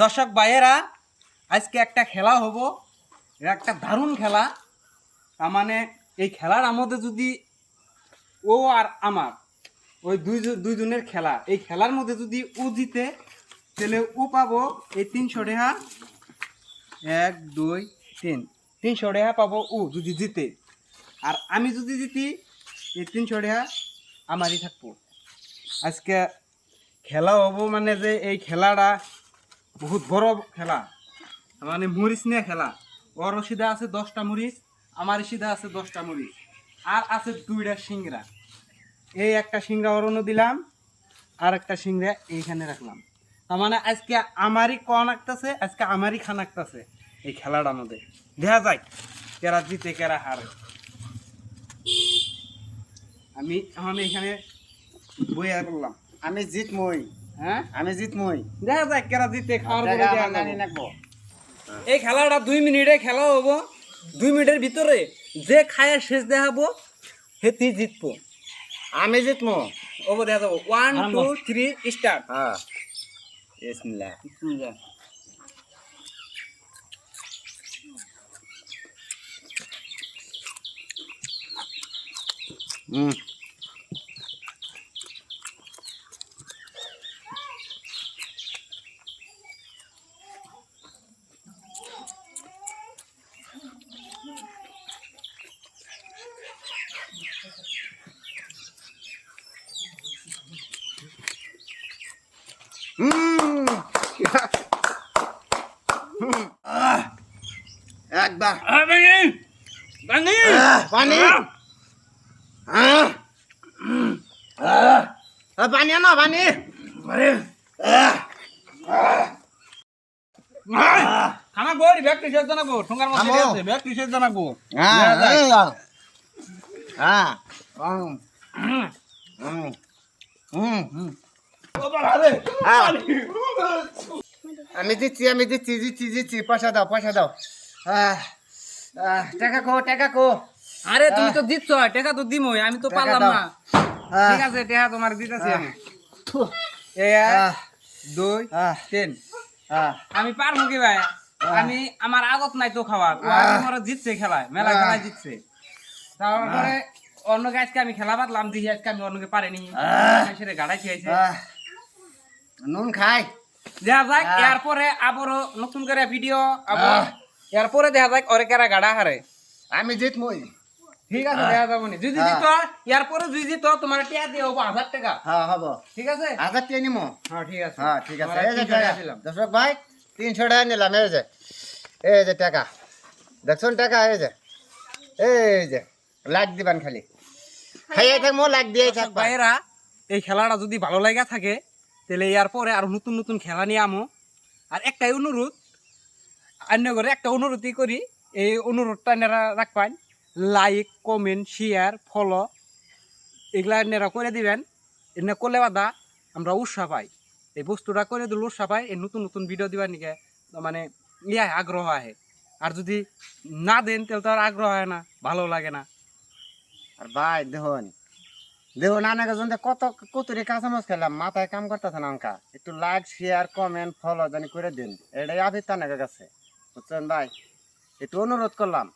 দর্শক ভাইয়েরা, আজকে একটা খেলা হবো, এটা একটা দারুণ খেলা। তার মানে এই খেলার মধ্যে যদি ও আর আমার ওই দুইজনের খেলা, এই খেলার মধ্যে যদি ও জিতে তাহলে ও পাবো এই 300 টাকা। 1 2 3 300 টাকা পাবো ও যদি জিতে, আর আমি যদি জিতি এই 300 টাকা আমারই থাকবো। আজকে খেলা হবো মানে যে এই খেলাটা বহুত বড় খেলা, মানে মরিচ নিয়ে খেলা। ওর সিধা আছে 10টা মরিচ, আমার সিধা আছে 10টা মরিচ, আর আছে 2টা সিংড়া। এই একটা সিংড়া ওরনো দিলাম, আর একটা সিংড়া এইখানে রাখলাম। তার মানে আজকে আমারই কন আঁকতেছে, আজকে আমারই খান আঁকতেছে এই খেলাটার মধ্যে। দেখা যায় কেরা জিতে কেরা হারে। আমি আমি এখানে বইয়া করলাম, আমি জিতমই। হ্যাঁ আমি জিতমই। দেখা যায় কেরা জিতে খাওয়ার পরে টাকা দেয়া আমার নানি যাবো। নাকবো। এই খেলাটা 2 মিনিটে খেলা হবো। 2 মিনিটের ভিতরে যে খায় শেষ দেখাবো হেতি জিতবো। আমি জিতমু। ওবো দেখা যাবো। 1 2 3 স্টার্ট। হ্যাঁ। বিসমিল্লাহ। হুম। হুম। একবার বাঙি পানি পানি আনো পানি খানা গোড়ি ব্যাগ টিশার্ট জানাবো, ঠোঙ্গার মধ্যে খাবো। আছে ব্যাগ টিশার্ট জানাবো। আমি দিচ্ছি জিতছি পয়সা দাও টাকা কো আরে তুমি তো দিচ্ছ, টাকা তো দিমই, আমি তো টাকা পারলাম দাও। না। ঠিক আছে, টাকা তোমার দিতেছি আমি। 1 2 3। আমি পারবো কি ভাই? আমি আমার আগত নাই তো খাওয়ার, ও আগে মোরা জিতছে খেলায়, মেলা খেলায় জিতছে। তারপরে অন্য আজকে আমি খেলা বাদলাম, দেখি আজকে আমি অন্যকে পারিনি, সেটা গাড়াই খেয়েছে। নুন খাই দেখা যাক এরপরে আবারও নতুন করে ভিডিও আবার এরপরে দেখা যাক ওরে কারা গাড়া হারে। আমি জিতমই। ঠিক আছে, দেখা যাবো নি। যদি জিত এরপরে যদি জিত তোমার টিয়া দিয়ে হবো 1000 টাকা। হ্যাঁ হবো ঠিক আছে, 1000 টাকা নিমো। হ্যাঁ ঠিক আছে, হ্যাঁ ঠিক আছে তোমার এই যে 300 টাকা টাকা দিলাম। দর্শক ভাই 300 টাকা নিলাম। এই যে টাকা দেখছুন টাকা এই যে লাগ দিবান খালি খাইয়ে থাকবো লাগ দিয়ে দর্শক থাকবা। ভাইয়েরা, এই খেলাটা যদি ভালো লাগা থাকে তাহলে এরপরে আরো নতুন নতুন খেলা নিয়ে আমো। আর একটাই অনুরোধ, অন্য করে একটা অনুরোধই করি, এই অনুরোধটা নেরা রাখবেন, লাইক কমেন্ট শেয়ার ফলো এগুলা নেরা করে দিবেন। এনে করলে বাদা আমরা উৎসাহ পাই, এই বস্তুটা করে দিলে উৎসাহ পাই, এই নতুন নতুন ভিডিও দিবার নিকে মানে আগ্রহ আহে। আর যদি না দেন তাহলে তো আর আগ্রহ হয় না, ভালো লাগে না। আর ভাই দেখুন আনাকে জন্য কত কাঁচামচ খেলাম, মাথায় কাম করতেছে না অঙ্কা। একটু লাইক শেয়ার কমেন্ট ফলো জানি করে দিন, এটাই আবির তানাকে কাছে বুঝছেন ভাই, একটু অনুরোধ করলাম।